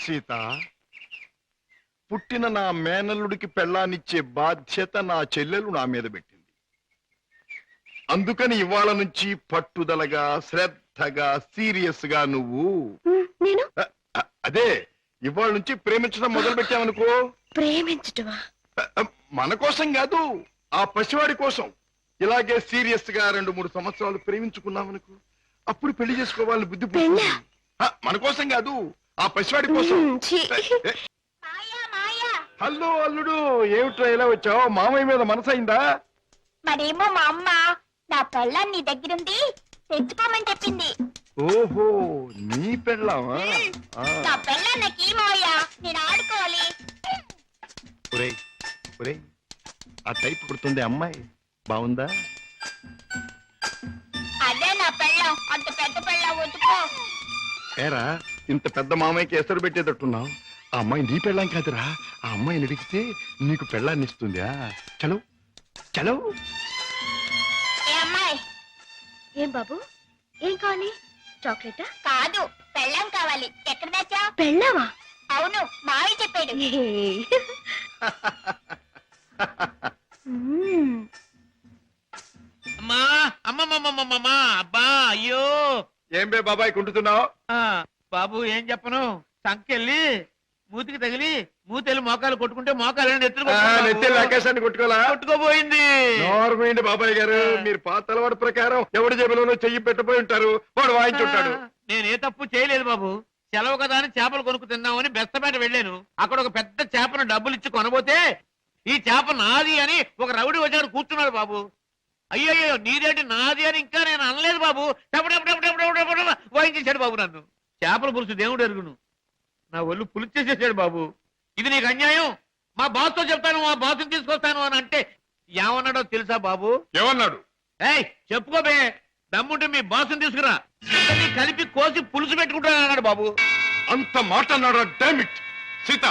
సీత, పుట్టిన నా మేనల్లుడికి పెళ్ళానిచ్చే బాధ్యత నా చెల్లెలు నా మీద పెట్టింది. అందుకని ఇవాళ నుంచి పట్టుదలగా, శ్రద్ధగా, సీరియస్ గా నువ్వు అదే ఇవాళ నుంచి ప్రేమించడం మొదలు పెట్టావనుకో. ప్రేమించటమా? మన కోసం కాదు, ఆ పసివాడి కోసం. ఇలాగే సీరియస్ గా 2-3 సంవత్సరాలు ప్రేమించుకున్నావనుకో, అప్పుడు పెళ్లి చేసుకోవాలని బుద్ధి పుడుతుంది. మన కోసం కాదు, ఆ పసివాడి కోసం. హలో అల్లుడు, ఏమిట్రా ఇలా వచ్చావు? మామయ్య మీద మనసైందా? మరేమో మా అమ్మ నా పెళ్ళాన్ని నీ దగ్గరుంది తెచ్చుకోమని చెప్పింది. ఓహో, నీ పెళ్ళామా? నా పెళ్ళాన్ని నాకు ఏమోయ్యా, నేను ఆడుకోవాలి. ఒరేయ్ ఒరేయ్, ఆ టైప్ కుడుతుంది అమ్మాయి, బాగుందా? అదే నా పెళ్ళం, అంత పెద్ద పెళ్ళం వద్దుకో. ఏరా, ఇంత పెద్ద మామయ్యకి ఎసరు పెట్టేటట్టున్నావు. ఆ అమ్మాయి నీ పెళ్ళాం కాదురా, ఆ అమ్మాయిని అడిగితే నీకు పెళ్ళాన్ని ఇస్తుంది. చలో చలో. ఏ అమ్మాయి? ఏం బాబు, ఏం కావాలి? చాక్లెటా? కాదు, పెళ్ళం కావాలి. ఎక్కడ తెచ్చా? పెళ్ళావా? అవును, మావి చెప్పాడు. అమ్మా అమ్మమ్మమ్మమ్మమ్మా, అబ్బా అయ్యో. ఏం బే బాబాయ్ కుంటున్నావు? బాబు ఏం చెప్పను, సంకెళ్ళి మూతికి తగిలి మూతెళ్ళి మోకాలు కొట్టుకుంటే మోకాలు నెత్తిలు ఆకాశాన్ని కొట్టుకోబోయింది. కొట్టుకోపోయింది. బాబాయ్ గారు, మీరు పాత అలవాటు ప్రకారం ఎవడి జేబులోనో చెయ్యి పెట్టబోయి ఉంటారు, వాడు వాయించుంటాడు. నేనే తప్పు చేయలేదు బాబు. సెలవు కదా అని చేపలు కొనుక్కు తిందామని బెస్తపేట వెళ్ళాను. అక్కడ ఒక పెద్ద చేపను డబ్బులు ఇచ్చి కొనబోతే ఈ చేప నాది అని ఒక రౌడీ వచ్చాడు కూర్చున్నాడు బాబు. అయ్యయ్యో, నీదేంటి నాది అని ఇంకా నేను అనలేదు బాబు. వాయించేశాడు బాబు నన్ను. చేపల పులుసు దేవుడు ఎరుగును, నా ఒళ్ళు పులిచేసేసాడు బాబు. ఇది నీకు అన్యాయం, మా బాస్తో చెప్తాను, మా బాస్ని తీసుకొస్తాను అని అంటే ఏమన్నాడో తెలుసా బాబు? ఏమన్నాడు? ఏయ్ చెప్పుకోబే, దమ్ముంటే మీ బాస్ని తీసుకురా, ఇద్దరిని కలిపి కోసి పులుసు పెట్టుకుంటాను అన్నాడు బాబు. అంత మాట అన్నాడు? డామిట్. సీత,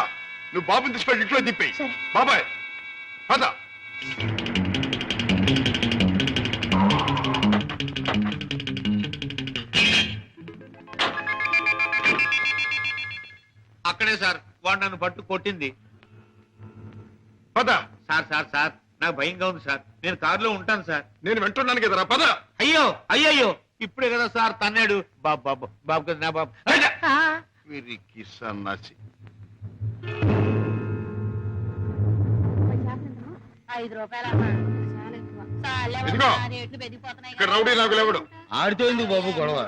నువ్వు బాబుని తీసుకెళ్ళి ఇంట్లో దిప్పి. బాబాయ్ పద. అక్కడే సార్ వాడు నన్ను పట్టు కొట్టింది. పద. సార్ సార్ సార్ నాకు భయంగా ఉంది సార్, నేను కారులో ఉంటాను సార్. నేను వింటున్నాను కదరా, పద. అయ్యో అయ్యయ్యో, ఇప్పుడే కదా సార్ తన్నాడు. బాబు బాబు బాబు కదా నా బాబు. వీరికి సన్నాసి. 5 రూపాయలమ్మా, ఇదిగో, ఇక్కడ రౌడీ నాకు లేవడు. ఆడితో ఎందుకు బాబు గొడవ?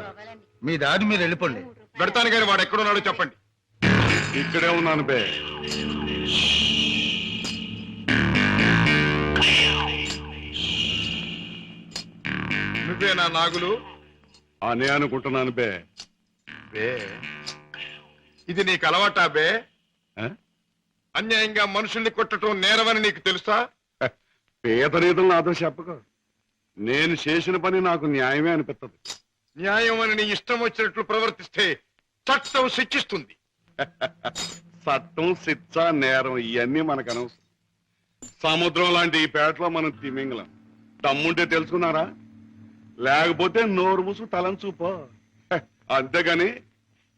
మీ దారి మీరు వెళ్ళిపోండి. పెడతాను కానీ వాడు ఎక్కడున్నాడో చెప్పండి. ఇక్కడే ఉన్నాను బే. నువ్వేనా నాగులు? అనే అనుకుంటున్నాను బే. బే, ఇది నీకు అలవాటా బే? ఆ? అన్యాయంగా మనుషుల్ని కొట్టడం నేరమని నీకు తెలుసా? పేదరీతులు నాతో చెప్పక. నేను చేసిన పని నాకు న్యాయమే అనిపిస్తుంది. న్యాయం అని నీ ఇష్టం వచ్చినట్లు ప్రవర్తిస్తే చట్టం శిక్షిస్తుంది. చట్టం, శిక్ష, నేరం ఇవన్నీ మనకు అనవసరం. సముద్రం లాంటి ఈ పేటలో మనం తిమింగలం. దమ్ముంటే తెలుసుకున్నారా? లేకపోతే నోరు మూసు తలంచూపో. అంతేగాని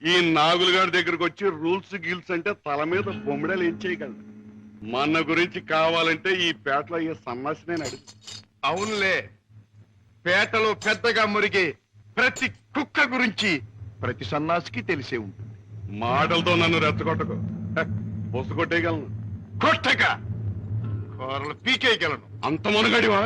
ఈ నాగులు గారి దగ్గరకు వచ్చి రూల్స్ గిల్స్ అంటే తల మీద బొమ్మిడలు ఏం చేయగలరు. మన గురించి కావాలంటే ఈ పేటలో ఈ సన్నాసినే అడుగు. అవునులే, పేటలో పెద్దగా మురిగే ప్రతి కుక్క గురించి ప్రతి సన్నాసికి తెలిసే ఉంటుంది. మాటలతో నన్ను రెచ్చగొట్టకు. బొస్సు కొట్టేయగలను. కొట్టక కూరలు పీకేయగలను. అంత మునగడివా?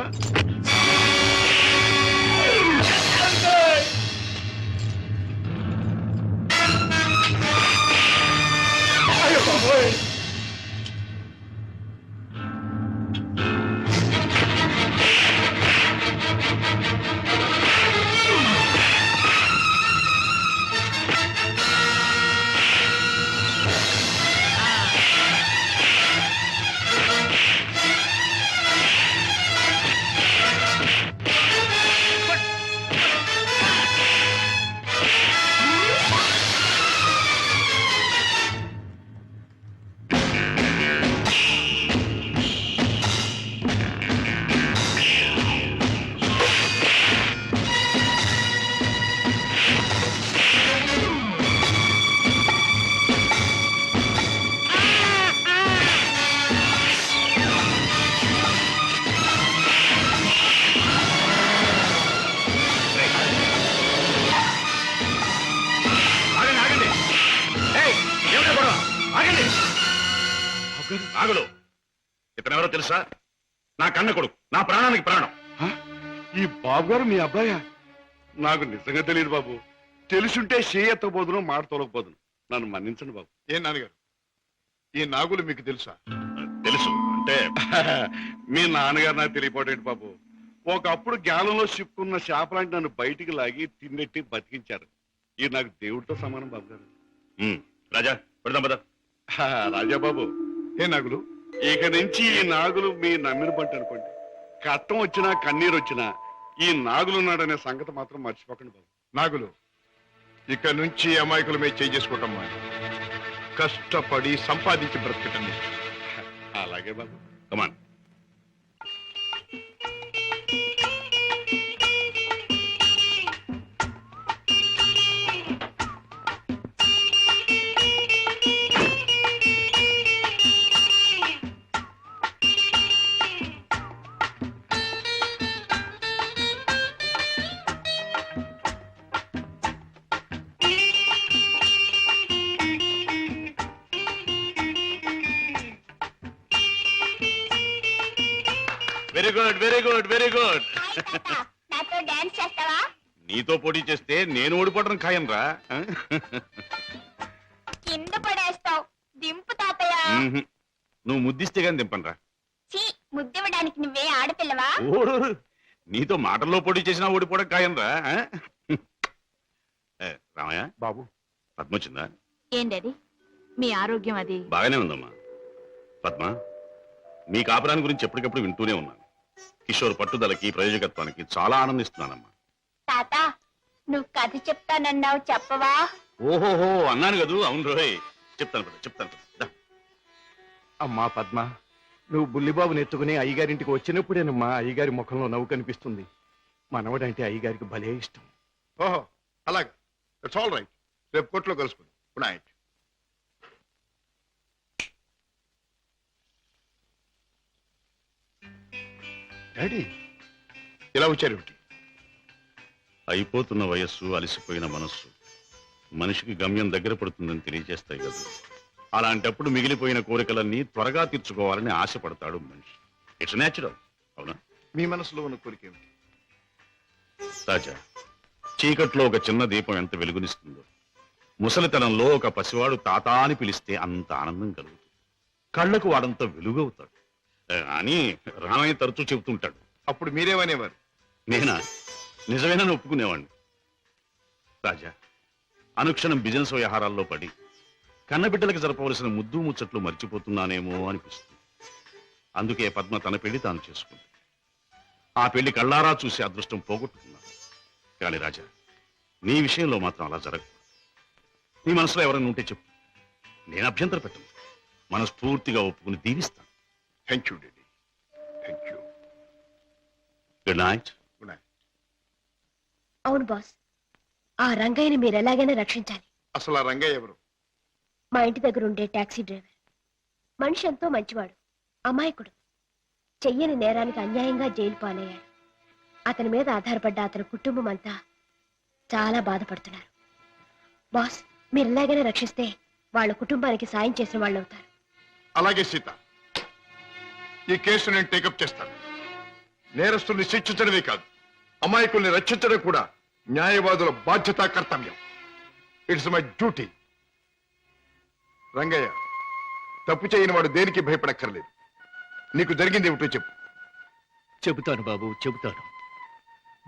ఆగండి. నాగులు ఇతనెవరో తెలుసా? నా కన్న కొడుకు, నా ప్రాణానికి ప్రాణం. ఈ బాబు గారు మీ అబ్బాయా? నాకు నిజంగా తెలియదు బాబు. తెలుసుంటే చేయెత్తబోదును, మాట తొలగపోదును. నన్ను మన్నించండి బాబు. ఏం నాన్నగారు, ఈ నాగులు మీకు తెలుసా? తెలుసు అంటే మీ నాన్నగారు నాకు తెలియపోటేంటి బాబు. ఒకప్పుడు జ్ఞానంలో చిక్కున్న చేపలాంటి నన్ను బయటికి లాగి తిన్నెట్టి బతికించారు. ఇది నాకు దేవుడితో సమానం బాబు గారు. రాజా పెడదాం పద. రాజా బాబు, ఏ నాగులు? ఇక నుంచి ఈ నాగులు మీ నమ్మిన పంట అనుకోండి. కట్టం వచ్చినా కన్నీరు వచ్చినా ఈ నాగులు ఉన్నాడనే సంగతి మాత్రం మర్చిపోకండి బాబు. నాగులు, ఇక నుంచి అమాయకుల మీద చేసుకోవటం మాని కష్టపడి సంపాదించి బ్రతకటం నేర్చు. అలాగే బాబు, come on. Very good, very good, very good. నాతో డాన్స్ చేస్తావా? నీతో పోటీ చేస్తే నేను ఓడిపోవడం ఖాయం రా. కింద పడేస్తావు. దింపు తాతయ్య. నువ్వు ముద్దిస్తే గాని దింపనరా. చీ, ముద్దివ్వడానికి నువ్వే ఆడపిల్లవా? ఓడు, నీతో మాటల్లో పోటీ చేసినా ఓడిపోవడం ఖాయం రా. రామయ్య బాబు, పద్మ వచ్చిందా? ఏం డాడీ, మీ ఆరోగ్యం అది? బాగానే ఉందమ్మా. పద్మ, మీ కాపురాన్ని గురించి ఎప్పటికప్పుడు వింటూనే ఉన్నాను. కిషోర్ పట్టుదలకి, ప్రయోజకత్వానికి చాలా ఆనందిస్తున్నానమ్మా. తాత, నువ్వు కథ చెప్తానన్నావు, చెప్పవా? ఓహోహో అన్నాను కదూ. అవును రోయ్, చెప్తాను పద, చెప్తాను పద. దా. అమ్మా పద్మ, నువ్వు బుల్లిబాబుని ఎత్తుకుని అయ్యగారింటికి వచ్చినప్పుడేనమ్మా అయ్యగారి ముఖంలో నవ్వు కనిపిస్తుంది. మనవడంటే అయ్యగారికి భలే ఇష్టం. ఓహో అలాగా, ఇట్స్ ఆల్ రైట్. రేపు కోర్టులో కలుసుకుందాం. Good night. డాడీ, ఇలా వచ్చారు ఏమిటి? అయిపోతున్న వయస్సు, అలసిపోయిన మనస్సు మనిషికి గమ్యం దగ్గర పడుతుందని తెలియజేస్తాయి కదా. అలాంటప్పుడు మిగిలిపోయిన కోరికలన్నీ త్వరగా తీర్చుకోవాలని ఆశపడతాడు మనిషి. It's natural. అవునా? మీ మనసులో ఉన్న కోరిక ఏమిటి? రాజా, చీకట్లో ఒక చిన్న దీపం ఎంత వెలుగునిస్తుందో, ముసలితనంలో ఒక పసివాడు తాత అని పిలిస్తే అంత ఆనందం కలుగుతుంది. కళ్ళకు వాడంత వెలుగవుతాడు అని రామయ్య తరచూ చెబుతుంటాడు. అప్పుడు మీరేమనేవారు? నేనా? నిజమేనని ఒప్పుకునేవాడిని. రాజా, అనుక్షణం బిజినెస్ వ్యవహారాల్లో పడి కన్నబిడ్డలకు జరపవలసిన ముద్దు ముచ్చట్లు మర్చిపోతున్నానేమో అనిపిస్తుంది. అందుకే పద్మ తన పెళ్లి తాను చేసుకుంది. ఆ పెళ్లి కళ్ళారా చూసి అదృష్టం పోగొట్టుకున్నాను. కానీ రాజా, నీ విషయంలో మాత్రం అలా జరగదు. నీ మనసులో ఎవరైనా ఉంటే చెప్పు, నేను అభ్యంతర పెట్టను. మనస్ఫూర్తిగా ఒప్పుకుని దీవిస్తాను. Thank you daddy, thank you. Good night. Good night. అవును బాస్, ఆ రంగయ్యని మీరు ఎలాగైనా రక్షించాలి. అసలు ఆ రంగయ్య ఎవరు? మా ఇంటి దగ్గర ఉండే టాక్సీ డ్రైవర్. మనిషి ఎంతో మంచివాడు, అమాయకుడు. చెయ్యని నేరానికి అన్యాయంగా జైలు పాలయ్యాడు. అతని మీద ఆధారపడ్డ అతని కుటుంబం అంతా చాలా బాధపడుతున్నారు. బాస్, మీరు ఎలాగైనా రక్షిస్తే వాళ్ళ కుటుంబానికి సాయం చేసిన వాళ్ళు అవుతారు. అలాగే సీత, ఈ కేసు నేను టేకప్ చేస్తాను. నేరస్తుల్ని శిక్షించడమే కాదు, అమాయకుల్ని రక్షించడం కూడా న్యాయవాదుల బాధ్యత, కర్తవ్యం. It's my duty. రంగయ్య, తప్పు చేయని వాడు దేనికి భయపడక్కర్లేదు. నీకు జరిగింది ఏమిటో చెప్పు. చెబుతాను బాబు, చెబుతాను.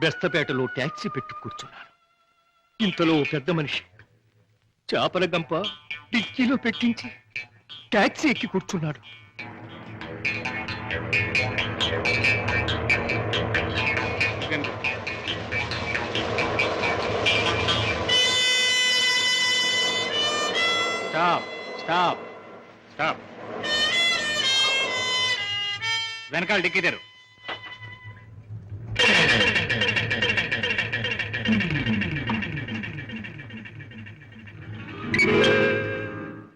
బెస్తపేటలో ట్యాక్సీ పెట్టు కూర్చున్నాను. ఇంతలో ఓ పెద్ద మనిషి చేపల గంప డిక్కీలో పెట్టించి ట్యాక్సీ ఎక్కి కూర్చున్నాడు. Stop, stop, stop. వెనకాల డిక్కీ తెరు.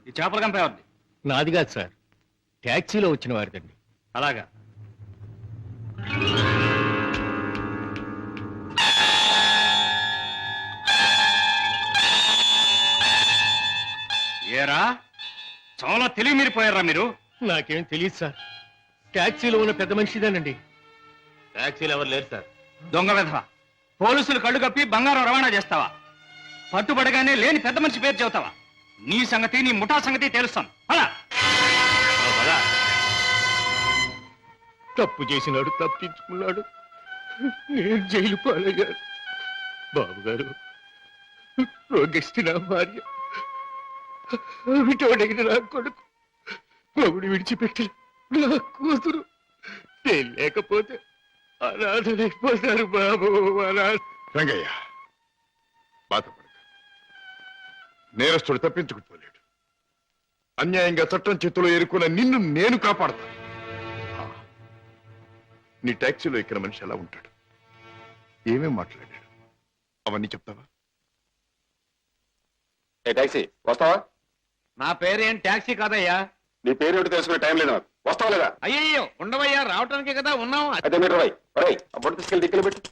ఈ చేపల గంప ఎవరిది? నాది కాదు సార్, ట్యాక్సీలో వచ్చిన వారిదండి. అలాగా. ఏరా, చాలా తెలివి మీరిపోయారా మీరు? నాకేం తెలియదు సార్. ట్యాక్సీలో ఉన్న పెద్ద మనిషిదేనండి. ట్యాక్సీలు ఎవరు లేరు సార్. దొంగ విధవ, పోలీసులు కళ్ళు కప్పి బంగారం రవాణా చేస్తావా? పట్టుబడగానే లేని పెద్ద మనిషి పేరు చెబుతావా? నీ సంగతి, నీ ముఠా సంగతి తెలుస్తాను. అలా తప్పు చేసినాడు, తప్పించుకున్నాడు. నేను జైలు పాలయ్యాను. బాబు గారు, రోగిష్టి నా భార్య, విటోడైన నా కొడుకు, మొగుడు విడిచిపెట్టి నా కూతురు, నేను లేకపోతే అనాథలైపోతారు బాబు. రంగయ్య, బాధపడక. నేరస్తుడు తప్పించుకుపోలేడు. అన్యాయంగా చట్టం చేతిలో ఎరుకున్న నిన్ను నేను కాపాడతాను. నీ టాక్సీలో ఎక్కిన మనిషి ఎలా ఉంటాడు, ఏమేం మాట్లాడాడు, అవన్నీ చెప్తావా? ఏ టాక్సీ వస్తావా? నా పేరేం ట్యాక్సీ కాదయ్యా. నీ పేరు ఏమిటి తెలుసుకునే టైం లేదు నాకు. వస్తావా లేదా? అయ్యయ్యో, ఉండవయ్యా, రావటానికే కదా ఉన్నాం. అయితే మీరు ఆ బొట్టు తీసుకెళ్ళి దిక్కులు పెట్టు.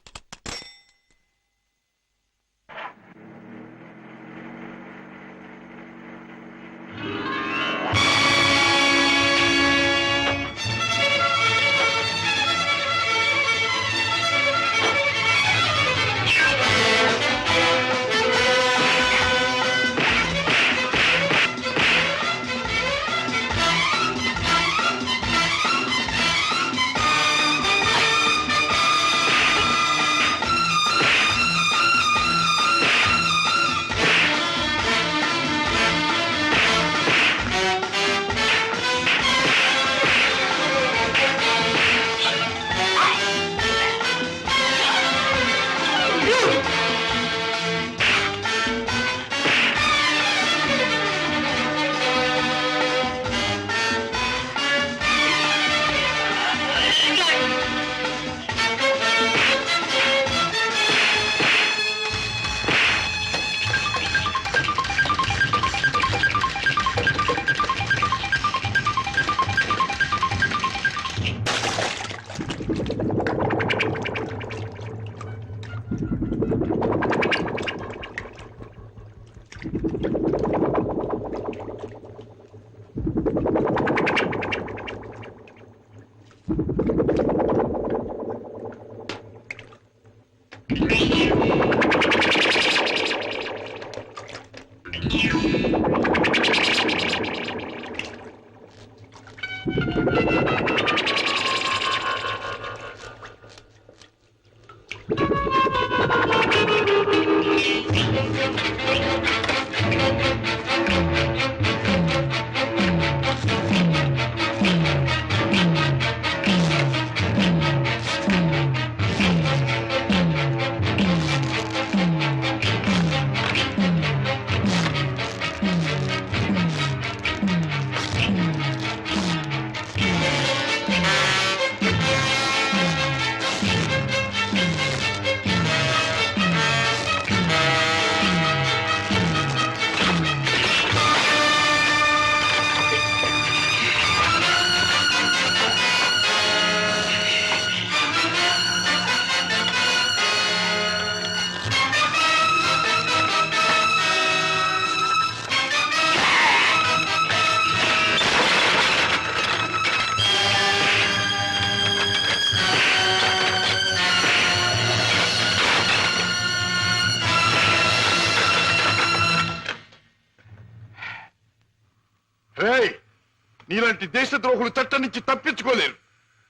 నీలాంటి దేశద్రోహులు చట్టం నుంచి తప్పించుకోలేరు.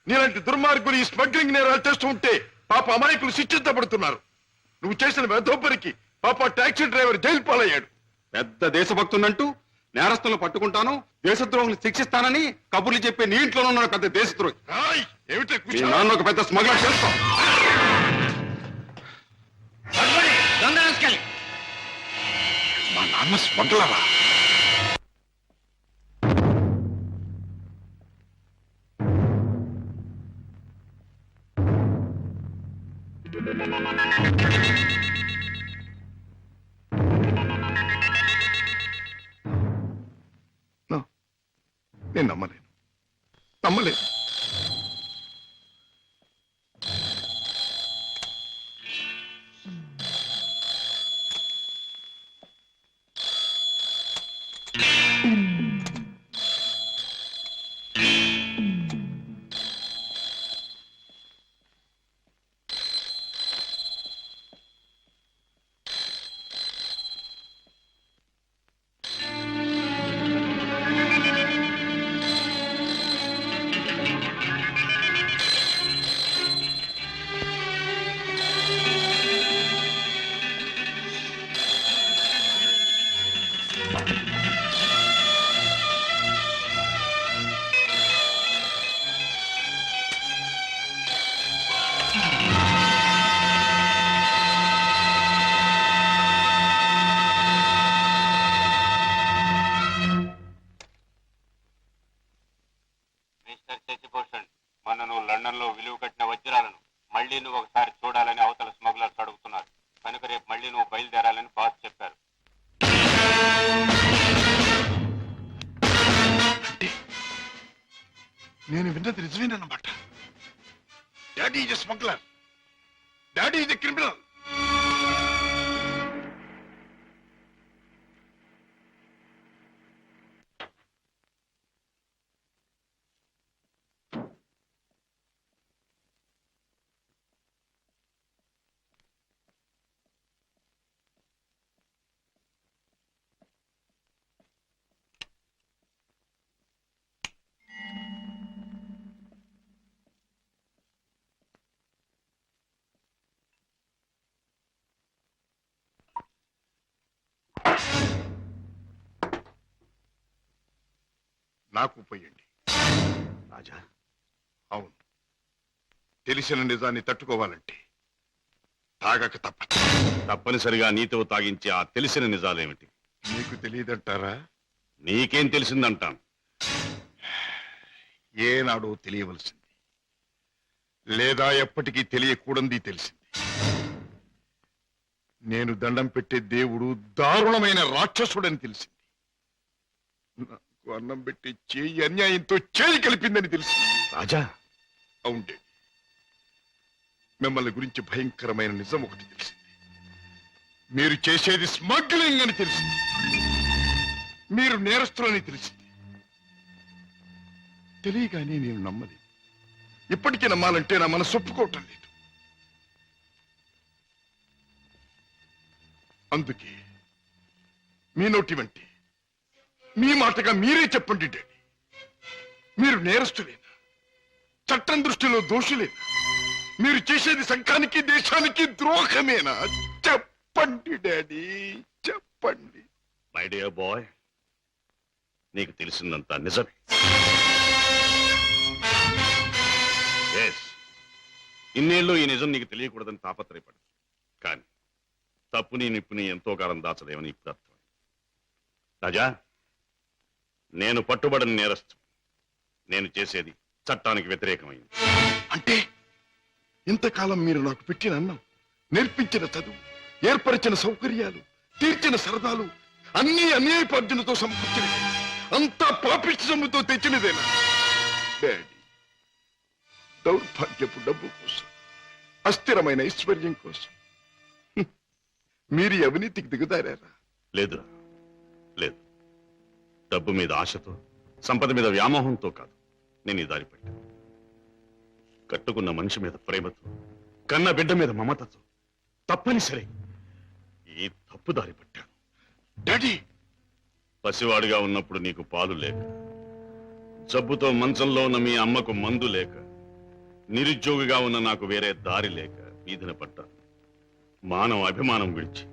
నీలాంటి దుర్మార్గులు ఈ స్మగ్లింగ్ నేరాలు చేస్తూ ఉంటే పాప అమాయకులు శిక్షించబడుతున్నారు. నువ్వు చేసిన వెధోపరికి పాప టాక్సీ డ్రైవర్ జైలు పాలయ్యాడు. పెద్ద దేశభక్తునంటూ నేరస్తులను పట్టుకుంటాను, దేశద్రోహులు శిక్షిస్తానని కబుర్లు చెప్పే నీ ఇంట్లో ఉన్న పెద్ద దేశద్రోహి. ఏమిటి మీ నాన్న ఒక పెద్ద స్మగ్లర్ చేస్తాం. మా నాన్న స్మగ్లరా? నేను నమ్మలేను. మిస్టర్ శశిభూషణ్, మొన్న నువ్వు లండన్ లో విలువ కట్టిన వజ్రాలను మళ్ళీ నువ్వు ఒకసారి చూడాలని అవతల స్మగ్లర్స్ అడుగుతున్నారు. కనుక రేపు మళ్ళీ నువ్వు బయలుదేరాలని బాస్ చెప్పారు. నేను విన్నది నిజమేనన్నమాట. Daddy is smuggler, daddy is criminal. నాకు పోయండి రాజా, అవును, తెలిసిన నిజాన్ని తట్టుకోవాలంటే తాగక తప్పదు. తప్పనిసరిగా నీతో తాగించే ఆ తెలిసిన నిజాలేమిటి? మీకు తెలియదంటారా? నీకేం తెలిసిందంటాను. ఏనాడో తెలియవలసింది, లేదా ఎప్పటికీ తెలియకూడంది తెలిసింది. నేను దండం పెట్టే దేవుడు దారుణమైన రాక్షసుడని తెలిసింది. నాకు అన్నం పెట్టి చేయి అన్యాయంతో చేయి కలిపిందని తెలిసింది. రాజా, అవుండే, మిమ్మల్ని గురించి భయంకరమైన నిజం ఒకటి తెలిసింది. మీరు చేసేది స్మగ్లింగ్ అని తెలిసింది. మీరు నేరస్తులని తెలిసింది. తెలియగానే నేను నమ్మలేదు. ఇప్పటికీ నమ్మాలంటే నా మనసు ఒప్పుకోవటం లేదు. అందుకే మీ నోటి వంటి మీ మాటగా మీరే చెప్పండి డాడీ, మీరు నేరస్తులేనా? చట్టం దృష్టిలో దోషులేనా? మీరు చేసేది సంఘానికి దేశానికి ద్రోహమేనా? చెప్పండి డాడీ, చెప్పండి. మై డియర్ బాయ్, నీకు తెలిసిందంతా నిజమే. ఎస్, ఇన్నేళ్ళు ఈ నిజం నీకు తెలియకూడదని తాపత్రయపడు. కానీ తప్పుని నిప్పుని ఎంతో కాలం దాచలేమని ఇప్పుడు అర్థం. రాజా, నేను పట్టుబడిన నేరస్తు. నేను చేసేది చట్టానికి వ్యతిరేకమైంది. అంటే ఇంతకాలం మీరు నాకు పెట్టిన అన్నం, నేర్పించిన చదువు, ఏర్పరిచిన సౌకర్యాలు, తీర్చిన సరదాలు అన్నీ అన్యాయపార్జనతో సమకూర్చినవి, అంతా పాపిష్టి సొమ్ముతో తెచ్చినదేనా డాడీ? దౌర్భాగ్యపు డబ్బు కోసం, అస్థిరమైన ఐశ్వర్యం కోసం మీరు ఈ అవినీతికి దిగుదారా? లేదురా, లేదు. డబ్బు మీద ఆశతో, సంపద మీద వ్యామోహంతో కాదు నేను ఈ దారి పట్టాను. కట్టుకున్న మనిషి మీద ప్రేమతో, కన్న బిడ్డ మీద మమతతో తప్పనిసరి ఈ తప్పు దారి పట్టాను. డాడీ, పసివాడిగా ఉన్నప్పుడు నీకు పాలు లేక, జబ్బుతో మంచంలో ఉన్న మీ అమ్మకు మందు లేక, నిరుద్యోగిగా ఉన్న నాకు వేరే దారి లేక వీధిన పడ్డాను. మానవ అభిమానం విడిచి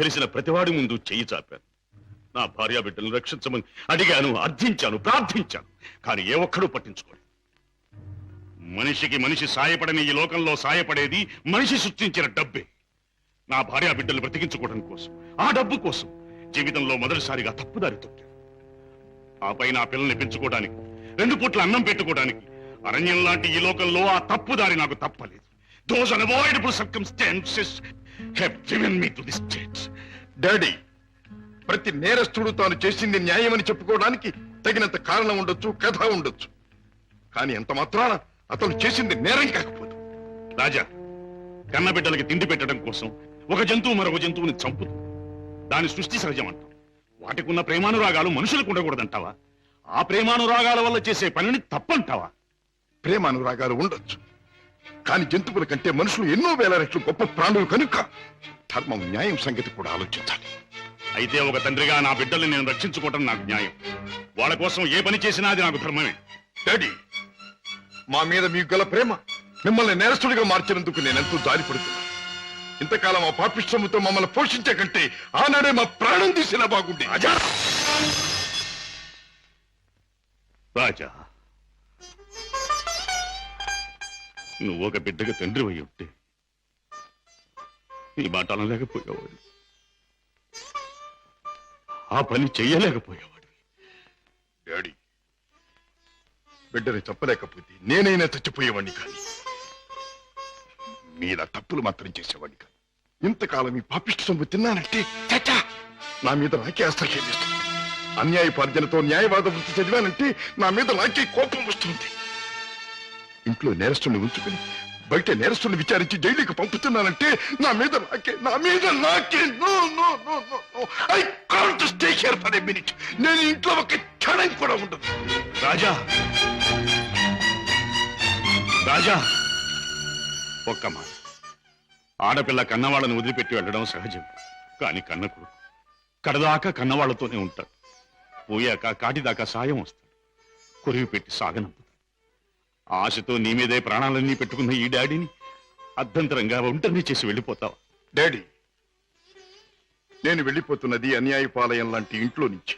తెలిసిన ప్రతివాడి ముందు చెయ్యి చాపాను. నా భార్యా బిడ్డలను రక్షించమని అడిగాను, అర్థించాను, ప్రార్థించాను. కానీ ఏ ఒక్కడూ పట్టించుకోలేదు. మనిషికి మనిషి సాయపడని ఈ లోకంలో సాయపడేది మనిషి సృష్టించిన డబ్బే. నా భార్యా బిడ్డలు బ్రతికించుకోవడం కోసం, ఆ డబ్బు కోసం జీవితంలో మొదటిసారిగా తప్పుదారి తొక్కాను. ఆపై నా పిల్లల్ని పెంచుకోవడానికి, 2 పూట్ల అన్నం పెట్టుకోవడానికి అరణ్యం లాంటి ఈ లోకంలో ఆ తప్పుదారి నాకు తప్పలేదు. Those unavoidable circumstances have driven me to this state. Daddy, ప్రతి నేరస్తుడు తాను చేసింది న్యాయమని చెప్పుకోవడానికి తగినంత కారణం ఉండొచ్చు, కథ ఉండొచ్చు. కానీ ఎంత మాత్రాన అతను చేసింది నేరం కాకపోదు. రాజా, కన్నబిడ్డలకి తిండి పెట్టడం కోసం ఒక జంతువు మరొక జంతువుని చంపుతుంది. దాని సృష్టి సహజం అంటాం. వాటికున్న ప్రేమానురాగాలు మనుషులకు ఉండకూడదంటావా? ఆ ప్రేమానురాగాల వల్ల చేసే పనిని తప్పంటావా? ప్రేమానురాగాలు ఉండొచ్చు, కానీ జంతువుల కంటే మనుషులు ఎన్నో వేల రెట్లు గొప్ప ప్రాణులు కనుక ధర్మం, న్యాయం సంగతి కూడా ఆలోచించాలి. అయితే ఒక తండ్రిగా నా బిడ్డల్ని నేను రక్షించుకోవటం నాకు న్యాయం. వాళ్ళ కోసం ఏ పని చేసినా అది నాకు ధర్మమే. డాడీ, మా మీద మీకు గల ప్రేమ మిమ్మల్ని నేరస్తుడిగా మార్చినందుకు నేనెంతో జాలిపడుతున్నా. ఇంతకాలం ఆ పాపిష్టముతో మమ్మల్ని పోషించే కంటే ఆనాడే మా ప్రాణం తీసినా బాగుండే. రాజా, నువ్వు ఒక బిడ్డగా తండ్రి అయి ఉంటే ఈ మాట అనలేకపోయేవాడు, ఆ పని చెయ్యలేకపోయేవాడు. డాడీ, బిడ్డని చెప్పలేకపోతే నేనైనా చచ్చిపోయేవాడిని కానీ మీలా తప్పులు మాత్రం చేసేవాడిని కాదు. ఇంతకాలం ఈ పాపిష్టి సొమ్ము తిన్నానంటే చచ్చా నా మీద నాకే అసహ్యం వేస్తుంది. అన్యాయపార్జనతో న్యాయవాద వృత్తి చదివానంటే నా మీద నాకే కోపం వస్తుంది. ఇంట్లో నేరస్తుని ఉంచుకుని బయట నేరస్తుని విచారించి జైలుకి పంపుతున్నానంటే నా మీద నాకే I can't stay here for a minute. నేను ఇంట్లో ఒక క్షణం కూడా ఉండదు. రాజా రాజా ఒక్క మాట. ఆడపిల్ల కన్నవాళ్ళని వదిలిపెట్టి వెళ్ళడం సహజం. కాని కన్న కొడుకు కడదాకా కన్నవాళ్లతోనే ఉంటాడు. పోయాక కాటిదాకా సాయం వస్తాడు. కొరివి పెట్టి సాగనంపుతాడు. ఆశతో నీ మీదే ప్రాణాలన్నీ పెట్టుకున్న ఈ డాడీని అర్ధంతరంగా ఒంటరిని చేసి వెళ్ళిపోతావా? డాడీ, నేను వెళ్ళిపోతున్నది అన్యాయపాలయం లాంటి ఇంట్లో నుంచి,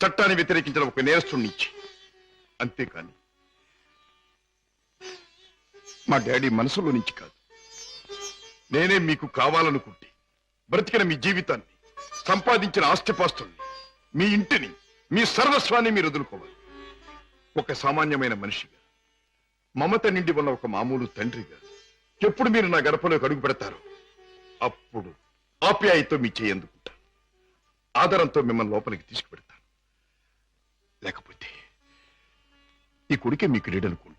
చట్టాన్ని వ్యతిరేకించిన ఒక నేరస్తుడి నుంచి. అంతేకాని మా డాడీ మనసులో నుంచి కాదు. నేనే మీకు కావాలనుకుంటే బ్రతికిన మీ జీవితాన్ని, సంపాదించిన ఆస్తిపాస్తుల్ని, మీ ఇంటిని, మీ సర్వస్వాన్ని మీరు వదులుకోవాలి. ఒక సామాన్యమైన మనిషిగా, మమత నిండి ఉన్న ఒక మామూలు తండ్రిగా ఎప్పుడు మీరు నా గడపలోకి అడుగు పెడతారో అప్పుడు ఆప్యాయతో మీ చేయందుకుంటాను. ఆదరంతో మిమ్మల్ని లోపలికి తీసుకుపెడతాను. లేకపోతే ఈ కొడుకే మీకు లేడనుకుంటాను.